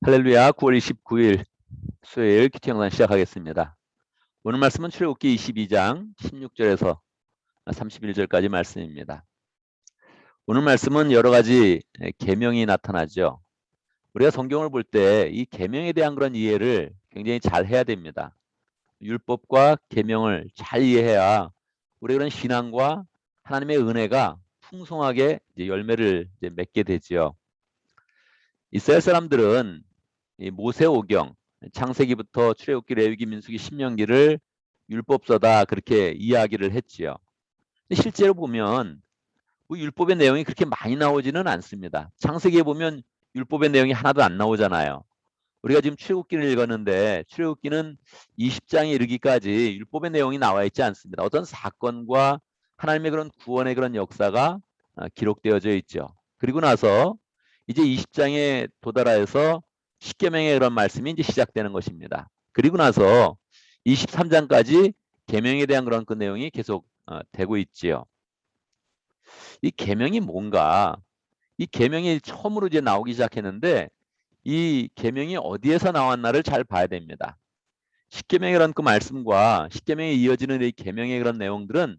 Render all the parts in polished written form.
할렐루야. 9월 29일 수요일 큐티 영상 시작하겠습니다. 오늘 말씀은 출애굽기 22장 16절에서 31절까지 말씀입니다. 오늘 말씀은 여러 가지 계명이 나타나죠. 우리가 성경을 볼 때 이 계명에 대한 그런 이해를 굉장히 잘 해야 됩니다. 율법과 계명을 잘 이해해야 우리의 그런 신앙과 하나님의 은혜가 풍성하게 열매를 맺게 되지요. 이스라엘 사람들은 이 모세오경, 창세기부터 출애굽기, 레위기, 민수기, 신명기를 율법서다 그렇게 이야기를 했지요. 근데 실제로 보면 뭐 율법의 내용이 그렇게 많이 나오지는 않습니다. 창세기에 보면 율법의 내용이 하나도 안 나오잖아요. 우리가 지금 출애굽기를 읽었는데 출애굽기는 20장에 이르기까지 율법의 내용이 나와 있지 않습니다. 어떤 사건과 하나님의 그런 구원의 그런 역사가 기록되어져 있죠. 그리고 나서 이제 20장에 도달하여서 십계명의 그런 말씀이 이제 시작되는 것입니다. 그리고 나서 23장까지 계명에 대한 그런 그 내용이 계속 되고 있지요. 이 계명이 뭔가? 이 계명이 처음으로 이제 나오기 시작했는데 이 계명이 어디에서 나왔나를 잘 봐야 됩니다. 십계명이라는 그 말씀과 십계명에 이어지는 이 계명의 그런 내용들은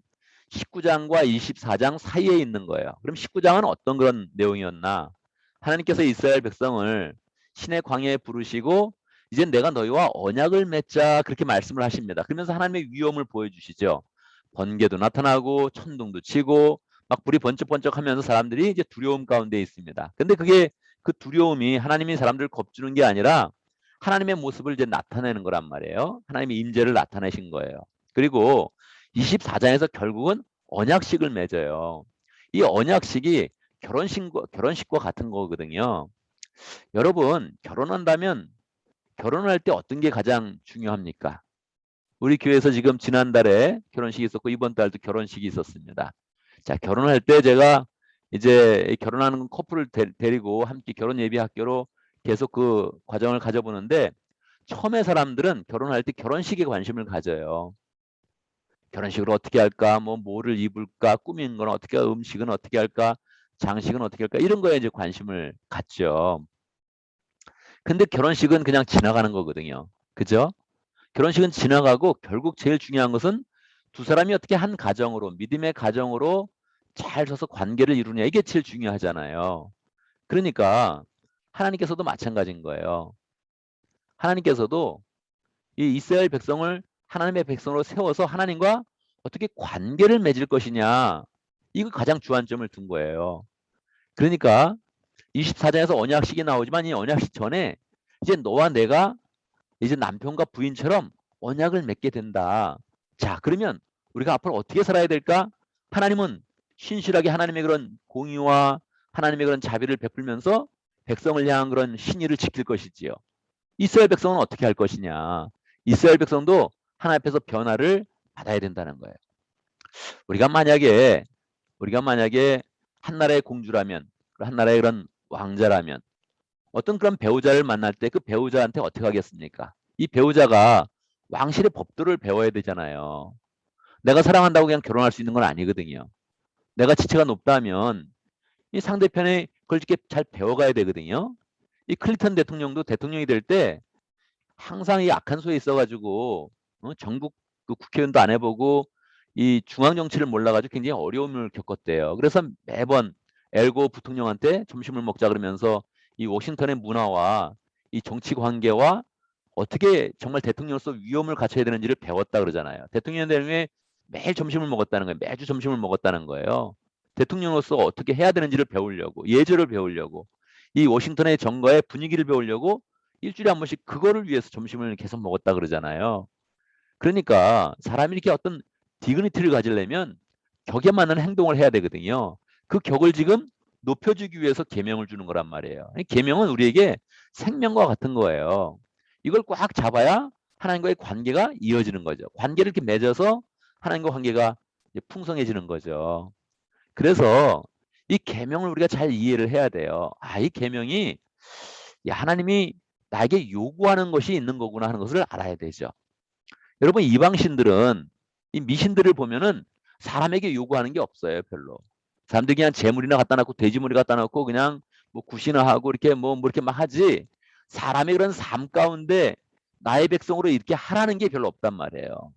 19장과 24장 사이에 있는 거예요. 그럼 19장은 어떤 그런 내용이었나? 하나님께서 이스라엘 백성을 신의 광야에 부르시고 이제 내가 너희와 언약을 맺자 그렇게 말씀을 하십니다. 그러면서 하나님의 위엄을 보여주시죠. 번개도 나타나고 천둥도 치고 막 불이 번쩍번쩍하면서 사람들이 이제 두려움 가운데 있습니다. 근데 그게 그 두려움이 하나님이 사람들을 겁주는 게 아니라 하나님의 모습을 이제 나타내는 거란 말이에요. 하나님의 임재를 나타내신 거예요. 그리고 24장에서 결국은 언약식을 맺어요. 이 언약식이 결혼식과 같은 거거든요. 여러분, 결혼한다면 결혼할 때 어떤 게 가장 중요합니까? 우리 교회에서 지금 지난달에 결혼식이 있었고 이번 달도 결혼식이 있었습니다. 자, 결혼할 때 제가 이제 결혼하는 커플을 데리고 함께 결혼 예비 학교로 계속 그 과정을 가져보는데 처음에 사람들은 결혼할 때 결혼식에 관심을 가져요. 결혼식을 어떻게 할까? 뭐를 입을까? 꾸미는 건 어떻게 할까? 음식은 어떻게 할까? 장식은 어떻게 할까? 이런 거에 이제 관심을 갖죠. 근데 결혼식은 그냥 지나가는 거거든요. 그죠? 결혼식은 지나가고 결국 제일 중요한 것은 두 사람이 어떻게 한 가정으로 믿음의 가정으로 잘 서서 관계를 이루냐 이게 제일 중요하잖아요. 그러니까 하나님께서도 마찬가지인 거예요. 하나님께서도 이 이스라엘 백성을 하나님의 백성으로 세워서 하나님과 어떻게 관계를 맺을 것이냐 이거 가장 주안점을 둔 거예요. 그러니까 24장에서 언약식이 나오지만 이 언약식 전에 이제 너와 내가 이제 남편과 부인처럼 언약을 맺게 된다. 자, 그러면 우리가 앞으로 어떻게 살아야 될까? 하나님은 신실하게 하나님의 그런 공의와 하나님의 그런 자비를 베풀면서 백성을 향한 그런 신의를 지킬 것이지요. 이스라엘 백성은 어떻게 할 것이냐? 이스라엘 백성도 하나님 앞에서 변화를 받아야 된다는 거예요. 우리가 만약에 한 나라의 공주라면, 한 나라의 그런 왕자라면 어떤 그런 배우자를 만날 때 그 배우자한테 어떻게 하겠습니까? 이 배우자가 왕실의 법도를 배워야 되잖아요. 내가 사랑한다고 그냥 결혼할 수 있는 건 아니거든요. 내가 지체가 높다면 이 상대편이 그걸 이렇게 잘 배워가야 되거든요. 이 클린턴 대통령도 대통령이 될 때 항상 이 악한 소에 있어가지고 전국 그 국회의원도 안 해보고 이 중앙 정치를 몰라가지고 굉장히 어려움을 겪었대요. 그래서 매번 엘고 부통령한테 점심을 먹자 그러면서 이 워싱턴의 문화와 이 정치 관계와 어떻게 정말 대통령으로서 위엄을 갖춰야 되는지를 배웠다 그러잖아요. 대통령 되면 매일 점심을 먹었다는 거예요. 매주 점심을 먹었다는 거예요. 대통령으로서 어떻게 해야 되는지를 배우려고, 예절을 배우려고, 이 워싱턴의 정가의 분위기를 배우려고 일주일에 한 번씩 그거를 위해서 점심을 계속 먹었다 그러잖아요. 그러니까 사람이 이렇게 어떤 디그니티를 가지려면 격에 맞는 행동을 해야 되거든요. 그 격을 지금 높여주기 위해서 계명을 주는 거란 말이에요. 계명은 우리에게 생명과 같은 거예요. 이걸 꽉 잡아야 하나님과의 관계가 이어지는 거죠. 관계를 이렇게 맺어서 하나님과 관계가 풍성해지는 거죠. 그래서 이 계명을 우리가 잘 이해를 해야 돼요. 아, 이 계명이 하나님이 나에게 요구하는 것이 있는 거구나 하는 것을 알아야 되죠. 여러분 이방신들은 이 미신들을 보면은 사람에게 요구하는 게 없어요, 별로. 사람들이 그냥 재물이나 갖다 놓고 돼지물이 갖다 놓고 그냥 뭐 굿이나 하고 이렇게 뭐 이렇게 막 하지. 사람의 그런 삶 가운데 나의 백성으로 이렇게 하라는 게 별로 없단 말이에요.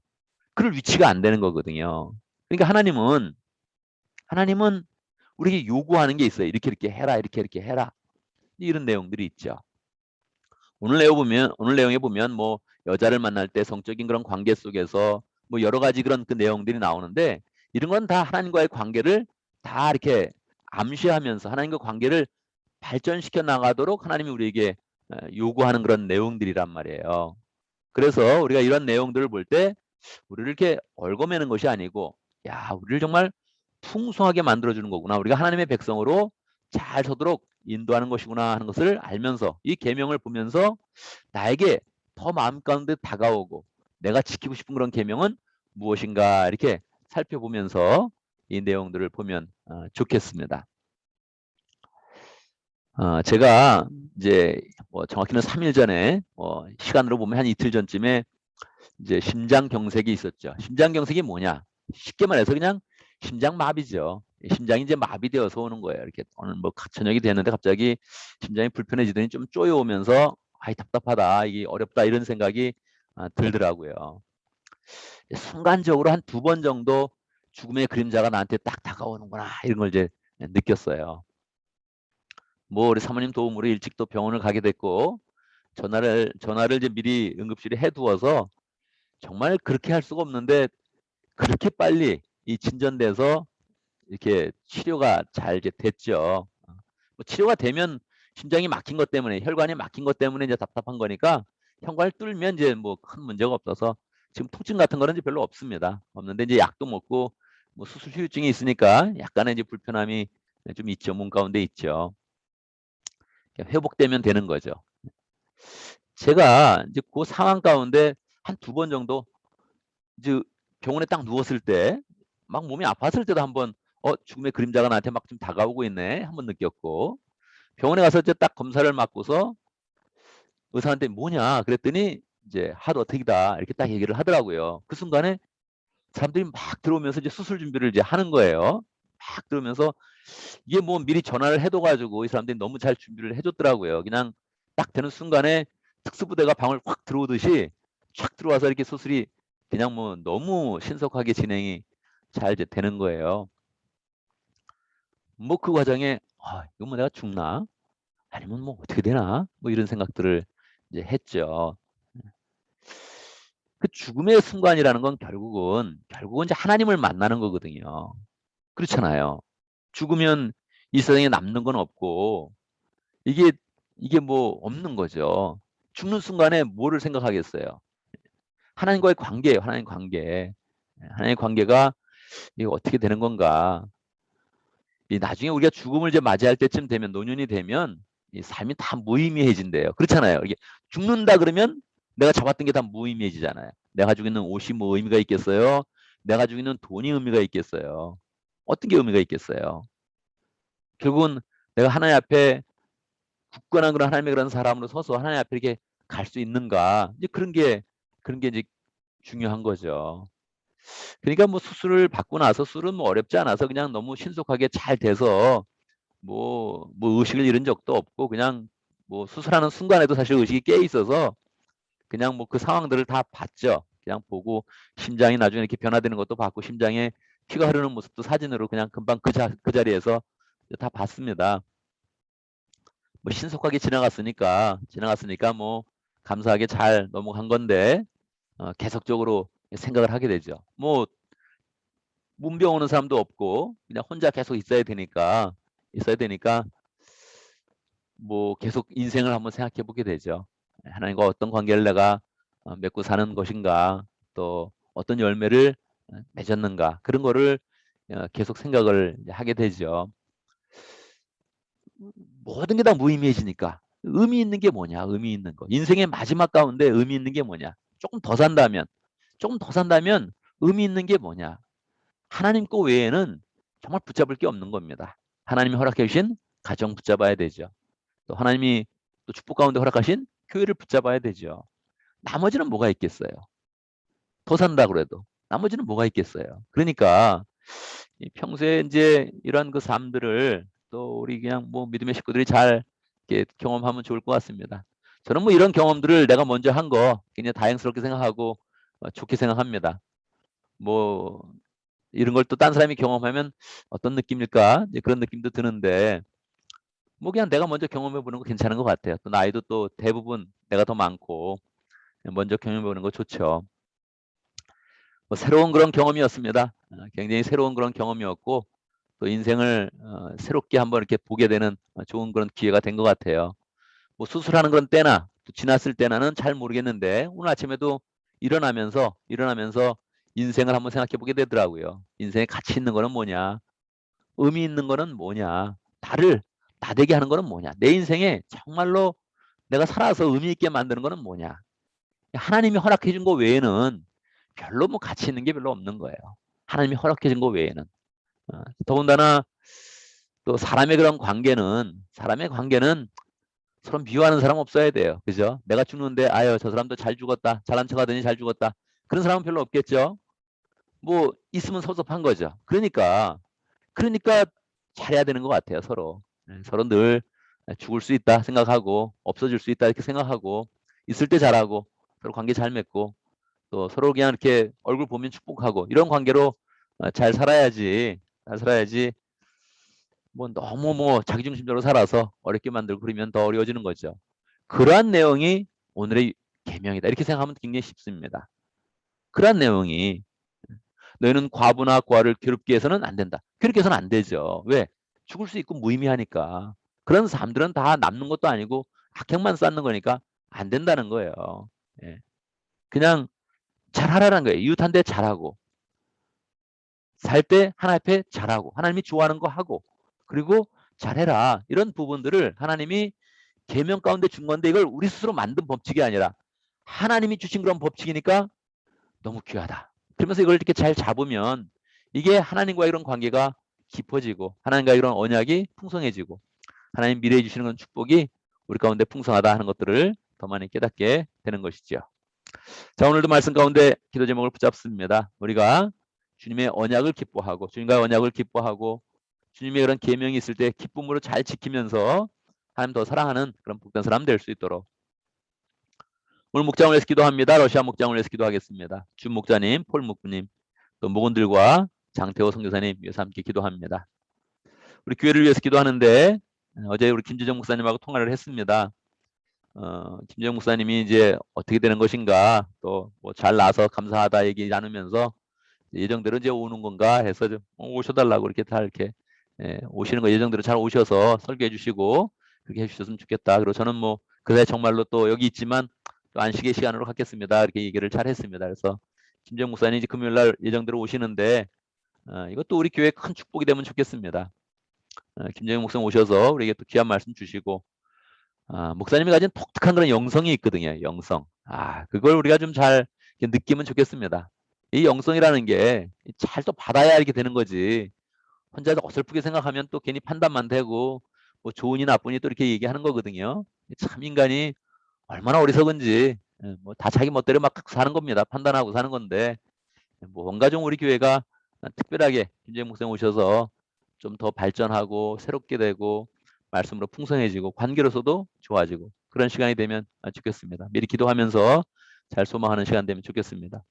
그럴 위치가 안 되는 거거든요. 그러니까 하나님은 우리에게 요구하는 게 있어요. 이렇게 해라, 이렇게 해라. 이런 내용들이 있죠. 오늘 내용에 보면 뭐 여자를 만날 때 성적인 그런 관계 속에서 뭐 여러 가지 그런 그 내용들이 나오는데 이런 건 다 하나님과의 관계를 다 이렇게 암시하면서 하나님과 관계를 발전시켜 나가도록 하나님이 우리에게 요구하는 그런 내용들이란 말이에요. 그래서 우리가 이런 내용들을 볼 때 우리를 이렇게 얽어매는 것이 아니고 야, 우리를 정말 풍성하게 만들어주는 거구나. 우리가 하나님의 백성으로 잘 서도록 인도하는 것이구나 하는 것을 알면서 이 계명을 보면서 나에게 더 마음 가운데 다가오고 내가 지키고 싶은 그런 계명은 무엇인가 이렇게 살펴보면서 이 내용들을 보면 좋겠습니다. 제가 이제 뭐 정확히는 3일 전에 시간으로 보면 한 이틀 전쯤에 이제 심장경색이 있었죠. 심장경색이 뭐냐? 쉽게 말해서 그냥 심장마비죠. 심장이 이제 마비되어서 오는 거예요. 이렇게 오늘 뭐 저녁이 됐는데 갑자기 심장이 불편해지더니 좀 쪼여오면서 아이 답답하다, 이게 어렵다 이런 생각이 들더라고요. 순간적으로 한 2번 정도 죽음의 그림자가 나한테 딱 다가오는구나 이런 걸 이제 느꼈어요. 뭐 우리 사모님 도움으로 일찍 또 병원을 가게 됐고 전화를 이제 미리 응급실에 해두어서 정말 그렇게 할 수가 없는데 그렇게 빨리 이 진전돼서 이렇게 치료가 잘 이제 됐죠. 뭐 치료가 되면 심장이 막힌 것 때문에 혈관이 막힌 것 때문에 이제 답답한 거니까 혈관을 뚫으면 이제 뭐 큰 문제가 없어서 지금 통증 같은 거는 이제 별로 없습니다. 없는데 이제 약도 먹고 뭐 수술 후유증이 있으니까 약간의 이제 불편함이 좀 있죠. 몸 가운데 있죠. 회복되면 되는 거죠. 제가 이제 그 상황 가운데 한 2번 정도 이제 병원에 딱 누웠을 때 막 몸이 아팠을 때도 한번 죽음의 그림자가 나한테 막 좀 다가오고 있네 한번 느꼈고 병원에 가서 이제 딱 검사를 받고서 의사한테 뭐냐 그랬더니 이제 하드 어택이다 이렇게 딱 얘기를 하더라고요. 그 순간에 사람들이 막 들어오면서 이제 수술 준비를 이제 하는 거예요. 막 들어오면서 이게 뭐 미리 전화를 해둬가지고 이 사람들이 너무 잘 준비를 해줬더라고요. 그냥 딱 되는 순간에 특수부대가 방을 확 들어오듯이 촥 들어와서 이렇게 수술이 그냥 뭐 너무 신속하게 진행이 잘 이제 되는 거예요. 뭐 그 과정에 이거 뭐 내가 죽나? 아니면 뭐 어떻게 되나? 뭐 이런 생각들을 이제 했죠. 그 죽음의 순간이라는 건 결국은 이제 하나님을 만나는 거거든요. 그렇잖아요. 죽으면 이 세상에 남는 건 없고 이게 이게 뭐 없는 거죠. 죽는 순간에 뭐를 생각하겠어요? 하나님과의 관계예요. 하나님 관계. 하나님의 관계가 이게 어떻게 되는 건가? 이 나중에 우리가 죽음을 이제 맞이할 때쯤 되면 노년이 되면 이 삶이 다 무의미해진대요. 그렇잖아요. 이게 죽는다 그러면 내가 잡았던 게 다 무의미해지잖아요. 내가 가지고 있는 옷이 뭐 의미가 있겠어요? 내가 가지고 있는 돈이 의미가 있겠어요? 어떤 게 의미가 있겠어요? 결국은 내가 하나님 앞에 굳건한 그런 하나님의 그런 사람으로 서서 하나님 앞에 이렇게 갈 수 있는가? 이제 그런 게 이제 중요한 거죠. 그러니까 뭐 수술을 받고 나서 수술은 뭐 어렵지 않아서 그냥 너무 신속하게 잘 돼서 뭐 의식을 잃은 적도 없고 그냥 뭐 수술하는 순간에도 사실 의식이 깨 있어서 그냥 뭐 그 상황들을 다 봤죠. 그냥 보고 심장이 나중에 이렇게 변화되는 것도 봤고 심장에 피가 흐르는 모습도 사진으로 그냥 금방 그 자리에서 다 봤습니다. 뭐 신속하게 지나갔으니까 뭐 감사하게 잘 넘어간 건데 계속적으로 생각을 하게 되죠. 뭐 문병 오는 사람도 없고 그냥 혼자 계속 있어야 되니까 뭐 계속 인생을 한번 생각해 보게 되죠. 하나님과 어떤 관계를 내가 맺고 사는 것인가, 또 어떤 열매를 맺었는가 그런 거를 계속 생각을 하게 되죠. 모든 게 다 무의미해지니까 의미 있는 게 뭐냐? 의미 있는 거. 인생의 마지막 가운데 의미 있는 게 뭐냐? 조금 더 산다면 의미 있는 게 뭐냐? 하나님 거 외에는 정말 붙잡을 게 없는 겁니다. 하나님이 허락해 주신 가정 붙잡아야 되죠. 또 하나님이 또 축복 가운데 허락하신 교회를 붙잡아야 되죠. 나머지는 뭐가 있겠어요? 더 산다 그래도 나머지는 뭐가 있겠어요? 그러니까 평소에 이제 이런 그 삶들을 또 우리 그냥 뭐 믿음의 식구들이 잘 이렇게 경험하면 좋을 것 같습니다. 저는 뭐 이런 경험들을 내가 먼저 한 거 굉장히 다행스럽게 생각하고 좋게 생각합니다. 뭐 이런 걸 또 딴 사람이 경험하면 어떤 느낌일까? 이제 그런 느낌도 드는데 뭐 그냥 내가 먼저 경험해 보는 거 괜찮은 것 같아요. 또 나이도 또 대부분 내가 더 많고 먼저 경험해 보는 거 좋죠. 뭐 새로운 그런 경험이었습니다. 굉장히 새로운 그런 경험이었고 또 인생을 새롭게 한번 이렇게 보게 되는 좋은 그런 기회가 된 것 같아요. 뭐 수술하는 그런 때나 또 지났을 때나는 잘 모르겠는데 오늘 아침에도 일어나면서 인생을 한번 생각해 보게 되더라고요. 인생에 가치 있는 거는 뭐냐? 의미 있는 거는 뭐냐? 나되게 하는 거는 뭐냐? 내 인생에 정말로 내가 살아서 의미 있게 만드는 거는 뭐냐? 하나님이 허락해 준 거 외에는 별로 뭐 가치 있는 게 별로 없는 거예요. 하나님이 허락해 준 거 외에는. 더군다나 또 사람의 관계는 서로 미워하는 사람 없어야 돼요. 그죠? 내가 죽는데 아유 저 사람도 잘 죽었다. 잘난 척하더니 잘 죽었다. 그런 사람은 별로 없겠죠. 뭐 있으면 섭섭한 거죠. 그러니까 잘해야 되는 것 같아요. 서로. 서로 늘 죽을 수 있다 생각하고 없어질 수 있다 이렇게 생각하고 있을 때 잘하고 서로 관계 잘 맺고 또 서로 그냥 이렇게 얼굴 보면 축복하고 이런 관계로 잘 살아야지 뭐 너무 뭐 자기중심적으로 살아서 어렵게 만들고 그러면 더 어려워지는 거죠. 그러한 내용이 오늘의 계명이다. 이렇게 생각하면 굉장히 쉽습니다. 그러한 내용이 너희는 과부나 고아를 괴롭게 해서는 안 된다. 괴롭게 해서는 안 되죠. 왜? 죽을 수 있고 무의미하니까. 그런 사람들은 다 남는 것도 아니고 악행만 쌓는 거니까 안 된다는 거예요. 예. 그냥 잘하라는 거예요. 이웃한테 잘하고 살 때 하나님 앞에 잘하고 하나님이 좋아하는 거 하고 그리고 잘해라. 이런 부분들을 하나님이 계명 가운데 준 건데 이걸 우리 스스로 만든 법칙이 아니라 하나님이 주신 그런 법칙이니까 너무 귀하다. 그러면서 이걸 이렇게 잘 잡으면 이게 하나님과의 이런 관계가 깊어지고 하나님과의 이런 언약이 풍성해지고 하나님 미래에 주시는 그런 축복이 우리 가운데 풍성하다 하는 것들을 더 많이 깨닫게 되는 것이죠. 자, 오늘도 말씀 가운데 기도 제목을 붙잡습니다. 우리가 주님의 언약을 기뻐하고 주님과의 언약을 기뻐하고 주님의 그런 계명이 있을 때 기쁨으로 잘 지키면서 하나님 더 사랑하는 그런 복된 사람 될 수 있도록 오늘 목장을 위해서 기도합니다. 러시아 목장을 위해서 기도하겠습니다. 준 목자님, 폴 목부님, 또 목원들과 장태호 선교사님 위해서 함께 기도합니다. 우리 교회를 위해서 기도하는데 어제 우리 김재정 목사님하고 통화를 했습니다. 김재정 목사님이 이제 어떻게 되는 것인가 또 뭐 잘 나서 감사하다 얘기 나누면서 예정대로 이제 오는 건가 해서 좀 오셔달라고 이렇게 다 이렇게 오시는 거 예정대로 잘 오셔서 설교해 주시고 그렇게 해주셨으면 좋겠다. 그리고 저는 뭐 그새 정말로 또 여기 있지만 또 안식의 시간으로 갖겠습니다. 이렇게 얘기를 잘 했습니다. 그래서 김재정 목사님 이제 금요일 날 예정대로 오시는데 이것도 우리 교회 큰 축복이 되면 좋겠습니다. 김재정 목사님 오셔서 우리에게 또 귀한 말씀 주시고 목사님이 가진 독특한 그런 영성이 있거든요. 영성. 그걸 우리가 좀 잘 느끼면 좋겠습니다. 이 영성이라는 게 잘 또 받아야 이렇게 되는 거지. 혼자서 어설프게 생각하면 또 괜히 판단만 되고 뭐 좋으니 나쁘니 또 이렇게 얘기하는 거거든요. 참 인간이 얼마나 어리석은지 뭐 다 자기 멋대로 막 사는 겁니다. 판단하고 사는 건데 뭐 원가정 우리 교회가 특별하게 김재영 목사님 오셔서 좀 더 발전하고 새롭게 되고 말씀으로 풍성해지고 관계로서도 좋아지고 그런 시간이 되면 좋겠습니다. 미리 기도하면서 잘 소망하는 시간 되면 좋겠습니다.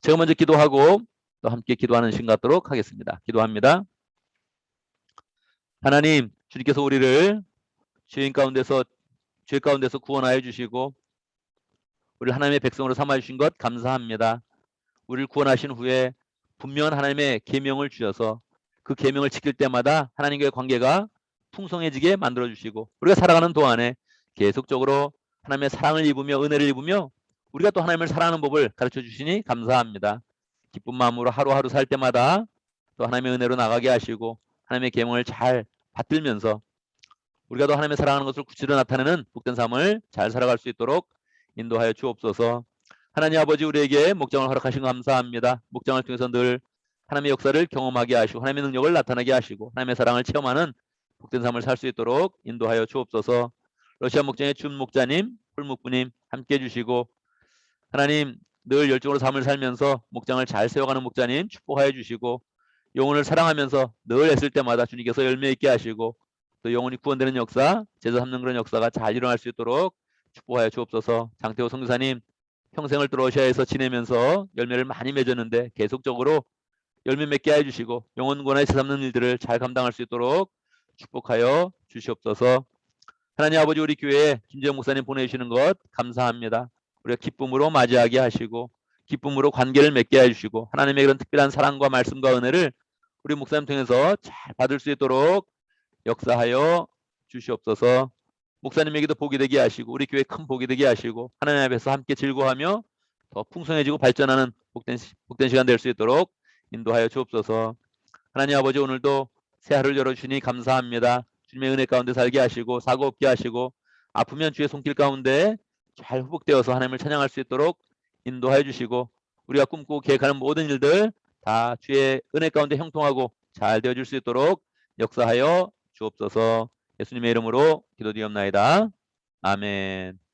제가 먼저 기도하고 또 함께 기도하는 시간 갖도록 하겠습니다. 기도합니다. 하나님, 주님께서 우리를 죄 가운데서 구원하여 주시고 우리 하나님의 백성으로 삼아 주신 것 감사합니다. 우리를 구원하신 후에 분명한 하나님의 계명을 주셔서 그 계명을 지킬 때마다 하나님과의 관계가 풍성해지게 만들어 주시고 우리가 살아가는 동안에 계속적으로 하나님의 사랑을 입으며 은혜를 입으며 우리가 또 하나님을 사랑하는 법을 가르쳐 주시니 감사합니다. 기쁜 마음으로 하루하루 살 때마다 또 하나님의 은혜로 나가게 하시고 하나님의 계명을 잘 받들면서 우리가 또 하나님의 사랑하는 것을 구체로 나타내는 복된 삶을 잘 살아갈 수 있도록 인도하여 주옵소서. 하나님 아버지 우리에게 목장을 허락하신 거 감사합니다. 목장을 통해서 늘 하나님의 역사를 경험하게 하시고 하나님의 능력을 나타나게 하시고 하나님의 사랑을 체험하는 복된 삶을 살 수 있도록 인도하여 주옵소서. 러시아 목장의 준 목자님, 홀목부님 함께해 주시고 하나님 늘 열정으로 삶을 살면서 목장을 잘 세워가는 목자님 축복하여 주시고 영혼을 사랑하면서 늘 애쓸 때마다 주님께서 열매 있게 하시고 또 영혼이 구원되는 역사, 제자 삼는 그런 역사가 잘 일어날 수 있도록 축복하여 주옵소서. 장태호 선교사님 평생을 또 러시아에서 지내면서 열매를 많이 맺었는데 계속적으로 열매 맺게 해주시고 영혼권에 새삼는 일들을 잘 감당할 수 있도록 축복하여 주시옵소서. 하나님 아버지, 우리 교회에 김재영 목사님 보내주시는 것 감사합니다. 우리가 기쁨으로 맞이하게 하시고 기쁨으로 관계를 맺게 해주시고 하나님의 그런 특별한 사랑과 말씀과 은혜를 우리 목사님 통해서 잘 받을 수 있도록 역사하여 주시옵소서. 목사님에게도 복이 되게 하시고 우리 교회 큰 복이 되게 하시고 하나님 앞에서 함께 즐거워하며 더 풍성해지고 발전하는 복된 시간 될 수 있도록 인도하여 주옵소서. 하나님 아버지, 오늘도 새 하루를 열어주시니 감사합니다. 주님의 은혜 가운데 살게 하시고 사고 없게 하시고 아프면 주의 손길 가운데 잘 회복되어서 하나님을 찬양할 수 있도록 인도하여 주시고 우리가 꿈꾸고 계획하는 모든 일들 다 주의 은혜 가운데 형통하고 잘 되어질 수 있도록 역사하여 주옵소서. 예수님의 이름으로 기도드리옵나이다. 아멘.